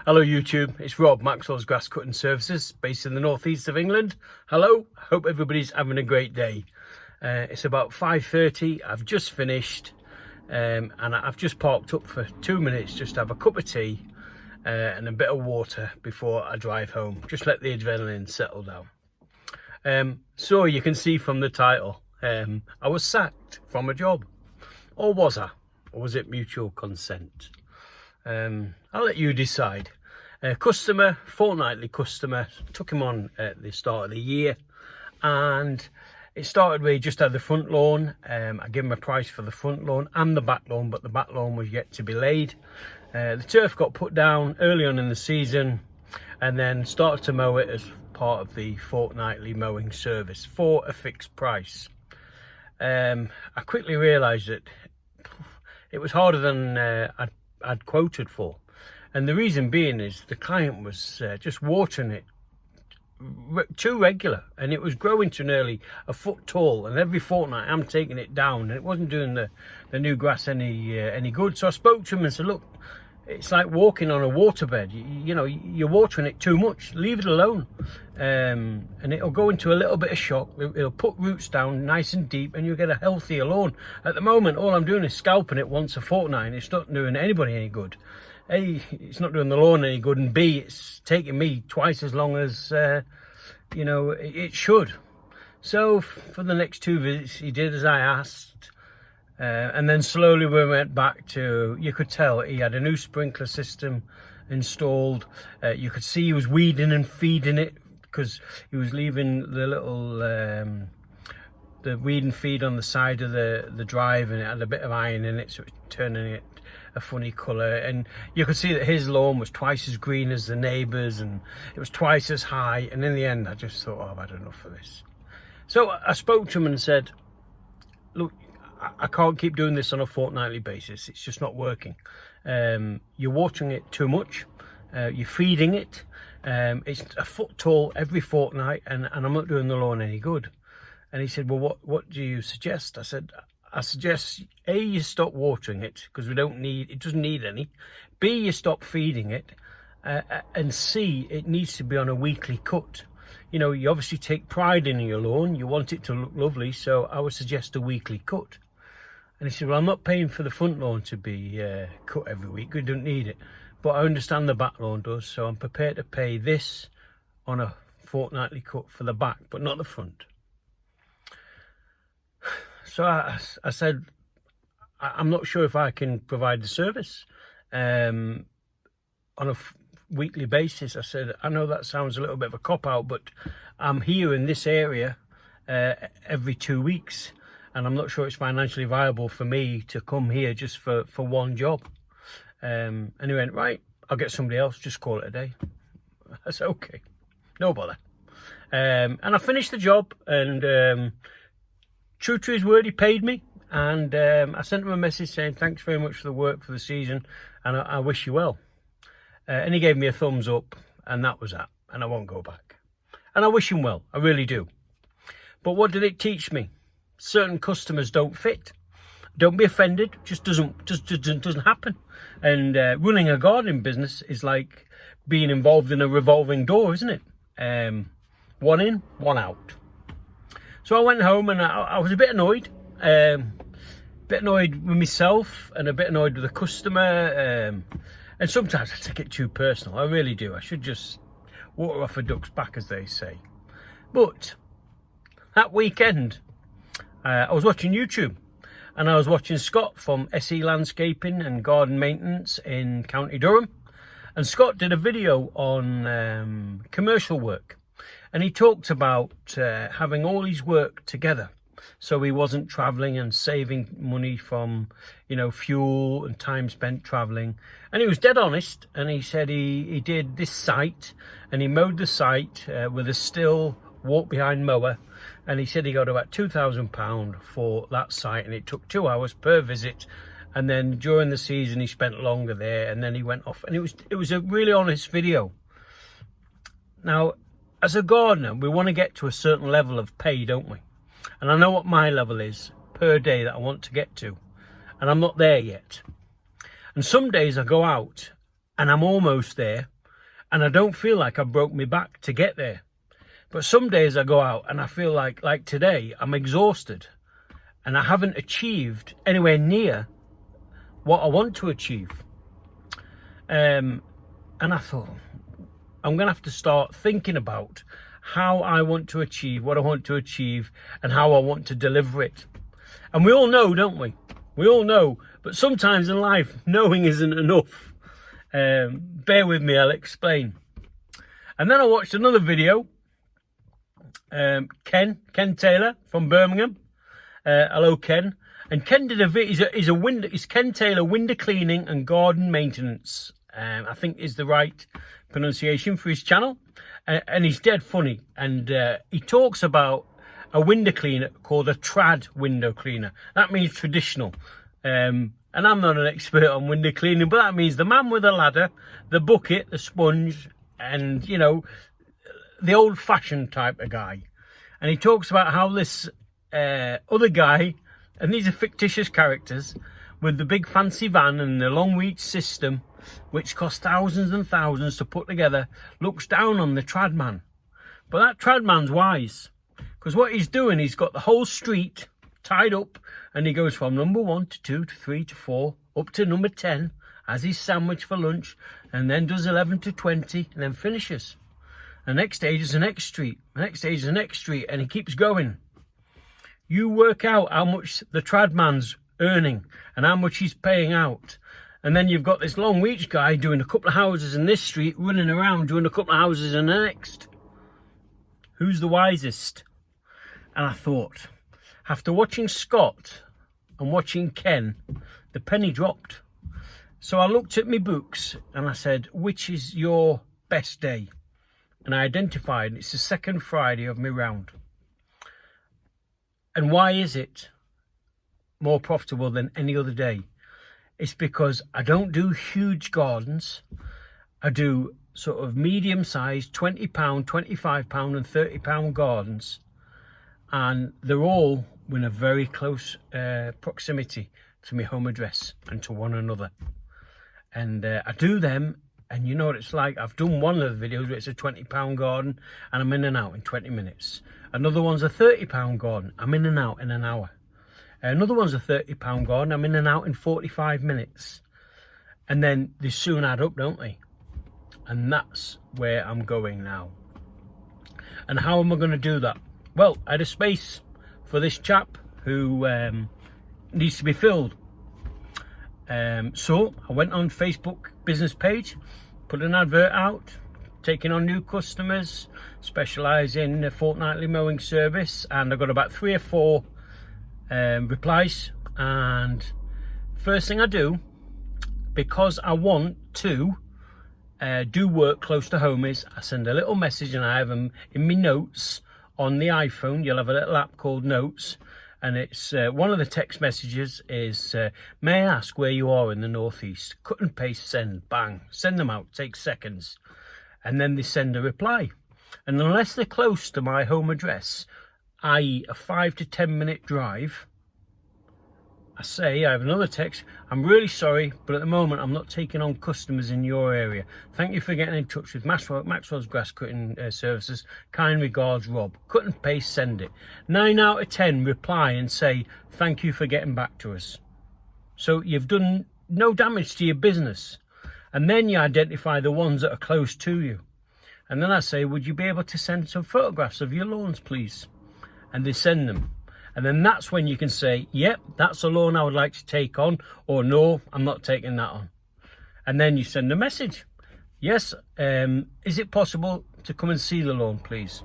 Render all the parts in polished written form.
Hello YouTube, it's Rob, Maxwell's Grass Cutting Services, based in the northeast of England. Hello, hope everybody's having a great day. It's about 5:30, I've just finished and I've just parked up for 2 minutes just to have a cup of tea and a bit of water before I drive home. Just let the adrenaline settle down. So you can see from the title, I was sacked from a job. Or was I? Or was it mutual consent? I'll let you decide. Customer, fortnightly customer, took him on at the start of the year, and it started with just had the front lawn. I gave him a price for the front lawn and the back lawn, but the back lawn was yet to be laid. The turf got put down early on in the season, and then started to mow it as part of the fortnightly mowing service for a fixed price. I quickly realised that it was harder than I'd quoted for, and the reason being is the client was just watering it too regular, and it was growing to nearly a foot tall, and every fortnight I'm taking it down, and it wasn't doing the new grass any good. So I spoke to him and said, look, it's like walking on a waterbed. You know, you're watering it too much, leave it alone, and it'll go into a little bit of shock. It'll put roots down nice and deep, and you'll get a healthier lawn. At the moment, all I'm doing is scalping it once a fortnight, and it's not doing anybody any good. A, it's not doing the lawn any good, and B, it's taking me twice as long as you know it should. So for the next 2 visits, he did as I asked. And then slowly we went back to, you could tell he had a new sprinkler system installed. You could see he was weeding and feeding it, because he was leaving the little the weed and feed on the side of the drive, and it had a bit of iron in it, so it was turning it a funny colour. And you could see that his lawn was twice as green as the neighbours, and it was twice as high. And in the end I just thought, oh, I've had enough of this. So I spoke to him and said, look, I can't keep doing this on a fortnightly basis. It's just not working. You're watering it too much. You're feeding it. It's a foot tall every fortnight, and I'm not doing the lawn any good. And he said, well, what do you suggest? I said, I suggest A, you stop watering it, because it doesn't need any. B, you stop feeding it. And C, it needs to be on a weekly cut. You know, you obviously take pride in your lawn. You want it to look lovely, so I would suggest a weekly cut. And he said, well, I'm not paying for the front lawn to be cut every week. We don't need it. But I understand the back lawn does, so I'm prepared to pay this on a fortnightly cut for the back, but not the front. So I said, I'm not sure if I can provide the service on a weekly basis. I said, I know that sounds a little bit of a cop-out, but I'm here in this area every 2 weeks. And I'm not sure it's financially viable for me to come here just for one job. And he went, right, I'll get somebody else, just call it a day. I said, okay, no bother. And I finished the job, and true to his word, he paid me. And I sent him a message saying, thanks very much for the work for the season, and I wish you well. And he gave me a thumbs up, and that was that. And I won't go back. And I wish him well, I really do. But what did it teach me? Certain customers don't fit. Don't be offended. Just doesn't happen. And running a gardening business is like being involved in a revolving door, isn't it? One in, one out. So I went home, and I was a bit annoyed. Bit annoyed with myself, and a bit annoyed with the customer. And sometimes I take it too personal. I really do. I should just water off a duck's back, as they say. But that weekend, I was watching YouTube, and I was watching Scott from SE Landscaping and Garden Maintenance in County Durham. And Scott did a video on commercial work, and he talked about having all his work together, so he wasn't travelling and saving money from, you know, fuel and time spent travelling. And he was dead honest, and he said he did this site, and he mowed the site with a still walk behind mower, and he said he got about £2,000 for that site, and it took 2 hours per visit. And then during the season he spent longer there, and then he went off, and it was a really honest video. Now, as a gardener, we want to get to a certain level of pay, don't we? And I know what my level is per day that I want to get to, and I'm not there yet. And some days I go out and I'm almost there, and I don't feel like I broke my back to get there. But some days I go out and I feel like today, I'm exhausted and I haven't achieved anywhere near what I want to achieve. And I thought, I'm going to have to start thinking about how I want to achieve what I want to achieve and how I want to deliver it. And we all know, don't we? We all know, but sometimes in life, knowing isn't enough. Bear with me, I'll explain. And then I watched another video. Ken Taylor from Birmingham. Hello, Ken. And Ken did a video. He's Ken Taylor window cleaning and garden maintenance. I think is the right pronunciation for his channel. And he's dead funny. And he talks about a window cleaner called a trad window cleaner. That means traditional. And I'm not an expert on window cleaning, but that means the man with a ladder, the bucket, the sponge, and, you know, the old-fashioned type of guy. And he talks about how this other guy, and these are fictitious characters, with the big fancy van and the long reach system, which costs thousands and thousands to put together, looks down on the trad man. But that trad man's wise, because what he's doing, he's got the whole street tied up, and he goes from number 1 to 2 to 3 to 4 up to number 10, has his sandwich for lunch, and then does 11 to 20 and then finishes. The next stage is the next street, the next stage is the next street, and he keeps going. You work out how much the trad man's earning and how much he's paying out. And then you've got this long reach guy doing a couple of houses in this street, running around doing a couple of houses in the next. Who's the wisest? And I thought, after watching Scott and watching Ken, the penny dropped. So I looked at my books and I said, which is your best day? And I identified it's the second Friday of my round. And why is it more profitable than any other day? It's because I don't do huge gardens. I do sort of medium-sized £20, £25 and £30 gardens. And they're all in a very close proximity to my home address and to one another. And I do them, and you know what it's like. I've done one of the videos where it's a £20 garden and I'm in and out in 20 minutes. Another one's a £30 garden. I'm in and out in an hour. Another one's a £30 garden. I'm in and out in 45 minutes. And then they soon add up, don't they? And that's where I'm going now. And how am I going to do that? Well, I had a space for this chap who needs to be filled. So I went on Facebook business page, put an advert out, taking on new customers, specialise in a fortnightly mowing service, and I got about 3 or 4 replies. And first thing I do, because I want to do work close to home, is I send a little message, and I have them in my notes on the iPhone. You'll have a little app called Notes, and it's one of the text messages is, may I ask where you are in the northeast? Cut and paste, send, bang, send them out, takes seconds. And then they send a reply. And unless they're close to my home address, i.e. a 5 to 10 minute drive, I have another text, I'm really sorry, but at the moment I'm not taking on customers in your area. Thank you for getting in touch with Maxwell's Grass Cutting Services. Kind regards, Rob. Cut and paste, send it. 9 out of 10 reply and say, thank you for getting back to us. So you've done no damage to your business. And then you identify the ones that are close to you. And then I say, would you be able to send some photographs of your lawns, please? And they send them. And then that's when you can say, yep, that's a lawn I would like to take on, or no, I'm not taking that on. And then you send a message. Yes, is it possible to come and see the lawn, please?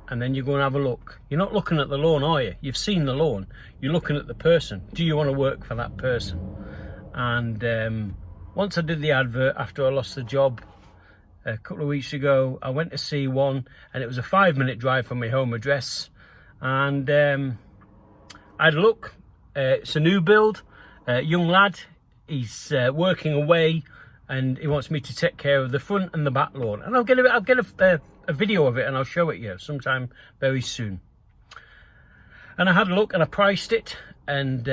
And then you go and have a look. You're not looking at the lawn, are you? You've seen the lawn. You're looking at the person. Do you want to work for that person? And once I did the advert, after I lost the job a couple of weeks ago, I went to see one, and it was a 5-minute drive from my home address. And I had a look. It's a new build, young lad. He's working away, and he wants me to take care of the front and the back lawn. And I'll get a video of it, and I'll show it you sometime very soon. And I had a look, and I priced it, and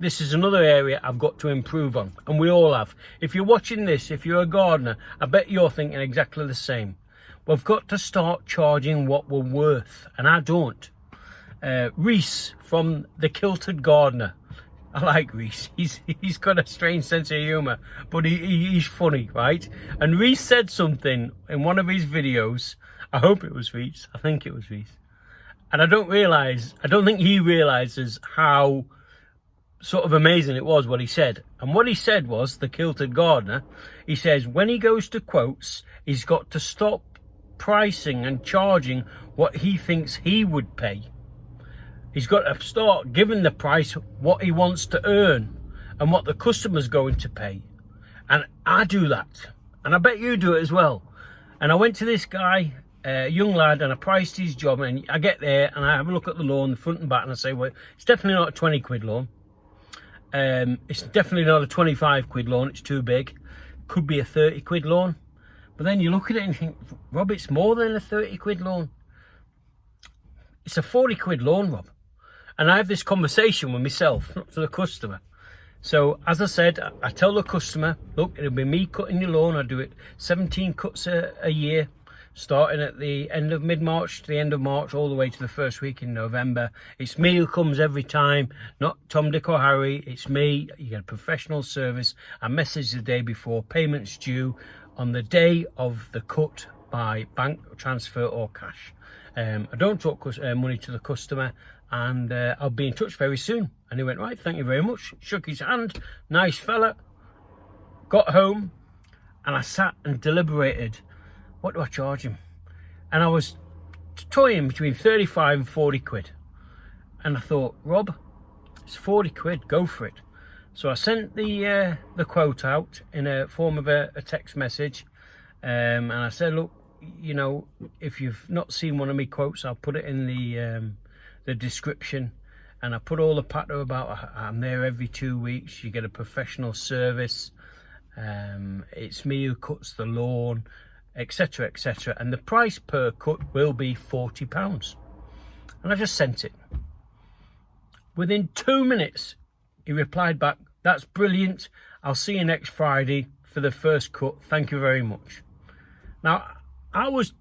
this is another area I've got to improve on, and we all have. If you're watching this, if you're a gardener, I bet you're thinking exactly the same. We've got to start charging what we're worth, and I don't. Reese from The Kilted Gardener. I like Reese. He's got a strange sense of humour, but he's funny, right? And Reese said something in one of his videos. I hope it was Reese. I think it was Reese. And I don't think he realises how sort of amazing it was what he said. And what he said was, The Kilted Gardener, he says when he goes to quotes, he's got to stop pricing and charging what he thinks he would pay. He's got to start giving the price what he wants to earn and what the customer's going to pay. And I do that. And I bet you do it as well. And I went to this guy, a young lad, and I priced his job. And I get there and I have a look at the lawn, the front and back, and I say, well, it's definitely not a 20 quid lawn. It's definitely not a 25 quid lawn. It's too big. Could be a 30 quid lawn. But then you look at it and you think, Rob, it's more than a 30 quid lawn. It's a 40 quid lawn, Rob. And I have this conversation with myself, not to the customer. So, as I said, I tell the customer, look, it'll be me cutting your lawn. I do it 17 cuts a year, starting at the end of mid-March to the end of March, all the way to the first week in November. It's me who comes every time, not Tom, Dick or Harry. It's me. You get a professional service. I message the day before, payments due on the day of the cut by bank transfer or cash. I don't talk money to the customer, and I'll be in touch very soon. And he went, right, thank you very much. Shook his hand, nice fella. Got home, and I sat and deliberated, what do I charge him? And I was toying between 35 and 40 quid. And I thought, Rob, it's 40 quid, go for it. So I sent the quote out in a form of a text message, and I said, look, you know, if you've not seen one of my quotes, I'll put it in the description. And I put all the patter about I'm there every 2 weeks. You get a professional service. It's me who cuts the lawn, etc., etc. And the price per cut will be £40. And I just sent it. Within 2 minutes, he replied back, that's brilliant. I'll see you next Friday for the first cut. Thank you very much. Now, I was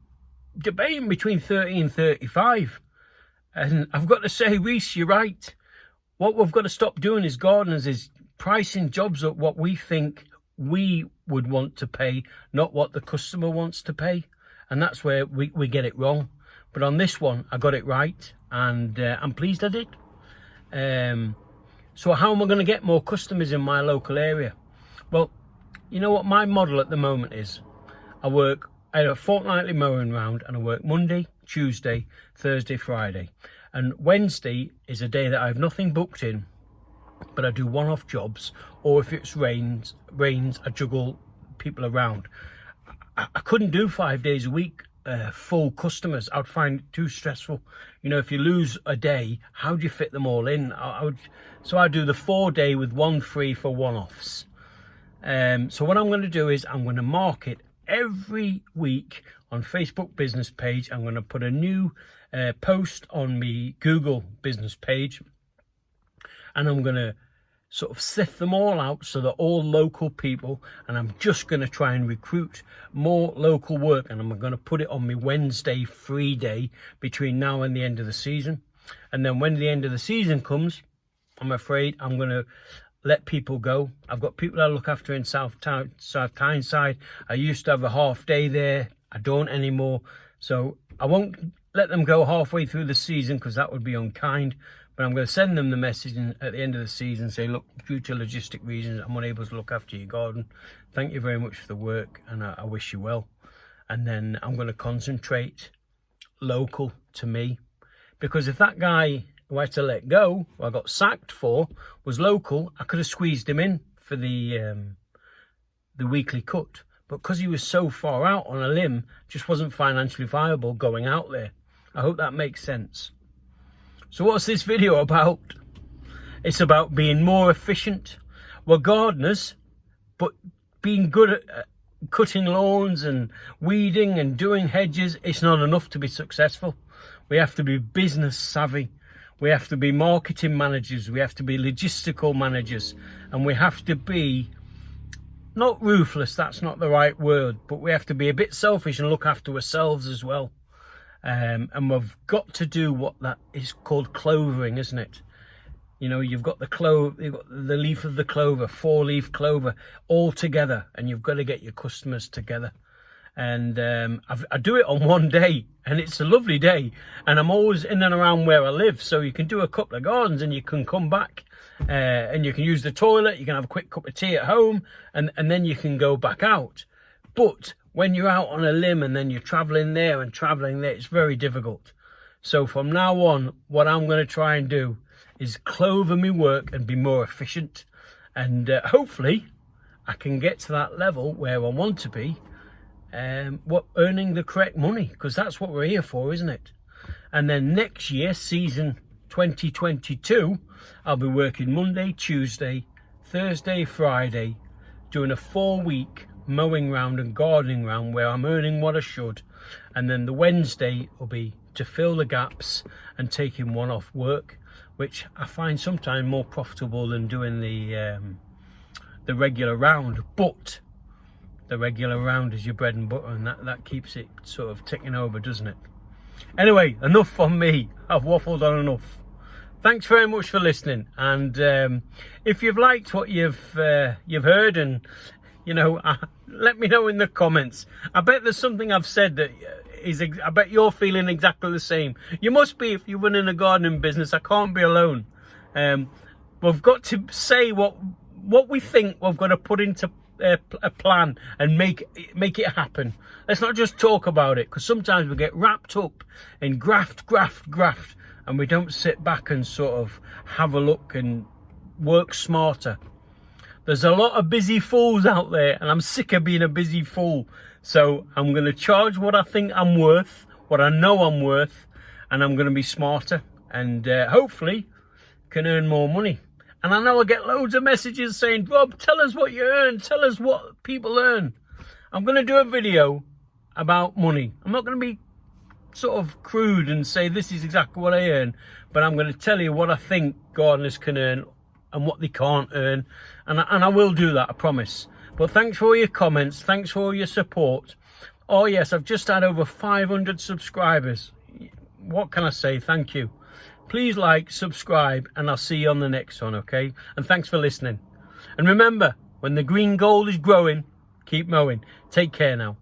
debating between 30 and 35. And I've got to say, Reese, you're right. What we've got to stop doing as gardeners is pricing jobs at what we think we would want to pay, not what the customer wants to pay. And that's where we get it wrong. But on this one, I got it right. And I'm pleased I did. So how am I going to get more customers in my local area? Well, you know what my model at the moment is? I have a fortnightly mowing round, and I work Monday, Tuesday, Thursday, Friday. And Wednesday is a day that I have nothing booked in, but I do one-off jobs, or if it's rains, I juggle people around. I couldn't do 5 days a week full customers. I'd find it too stressful. You know, if you lose a day, how do you fit them all in? So I do the 4 day with 1 free for one-offs. So what I'm going to do is I'm going to market every week on Facebook business page. I'm going to put a new post on my Google business page, and I'm going to sort of sift them all out so they're all local people, and I'm just going to try and recruit more local work, and I'm going to put it on my Wednesday free day between now and the end of the season. And then when the end of the season comes, I'm afraid I'm going to let people go. I've got people I look after in South Tyneside. I used to have a half day there. I don't anymore. So I won't let them go halfway through the season, because that would be unkind. But I'm going to send them the message at the end of the season, say, look, due to logistic reasons, I'm unable to look after your garden. Thank you very much for the work, and I wish you well. And then I'm going to concentrate local to me. Because if that guy who I had to let go, who I got sacked for, was local, I could have squeezed him in for the weekly cut. But because he was so far out on a limb, just wasn't financially viable going out there. I hope that makes sense. So what's this video about? It's about being more efficient. We're gardeners, but being good at cutting lawns and weeding and doing hedges, it's not enough to be successful. We have to be business savvy. We have to be marketing managers, we have to be logistical managers, and we have to be, not ruthless, that's not the right word, but we have to be a bit selfish and look after ourselves as well. And we've got to do what that is called clovering, isn't it? You know, you've got the leaf of the clover, 4-leaf clover, all together, and you've got to get your customers together. And I do it on one day, and it's a lovely day, and I'm always in and around where I live, so you can do a couple of gardens and you can come back, and you can use the toilet, you can have a quick cup of tea at home, and then you can go back out. But when you're out on a limb and then you're traveling there and traveling there, it's very difficult. So from now on, what I'm going to try and do is clover my work and be more efficient, and hopefully I can get to that level where I want to be, earning the correct money, because that's what we're here for, isn't it? And then next year, season 2022, I'll be working Monday, Tuesday, Thursday, Friday, doing a 4-week mowing round and gardening round where I'm earning what I should, and then the Wednesday will be to fill the gaps and taking one off work, which I find sometimes more profitable than doing the regular round. But the regular round is your bread and butter, and that keeps it sort of ticking over, doesn't it? Anyway, enough from me. I've waffled on enough. Thanks very much for listening, and if you've liked what you've heard, and you know, let me know in the comments. I bet there's something I've said that I bet you're feeling exactly the same. You must be if you're running a gardening business. I can't be alone. We've got to say what we think. We've got to put into a plan and make it happen. Let's not just talk about it, because sometimes we get wrapped up in graft, and we don't sit back and sort of have a look and work smarter. There's a lot of busy fools out there, and I'm sick of being a busy fool. So I'm going to charge what I think I'm worth, what I know I'm worth, and I'm going to be smarter, and hopefully can earn more money. And I know I get loads of messages saying, Rob, tell us what you earn, tell us what people earn. I'm going to do a video about money. I'm not going to be sort of crude and say this is exactly what I earn, but I'm going to tell you what I think gardeners can earn and what they can't earn, and I will do that, I promise. But thanks for all your comments, thanks for all your support. Oh yes, I've just had over 500 subscribers. What can I say? Thank you. Please like, subscribe, and I'll see you on the next one, okay? And thanks for listening. And remember, when the green gold is growing, keep mowing. Take care now.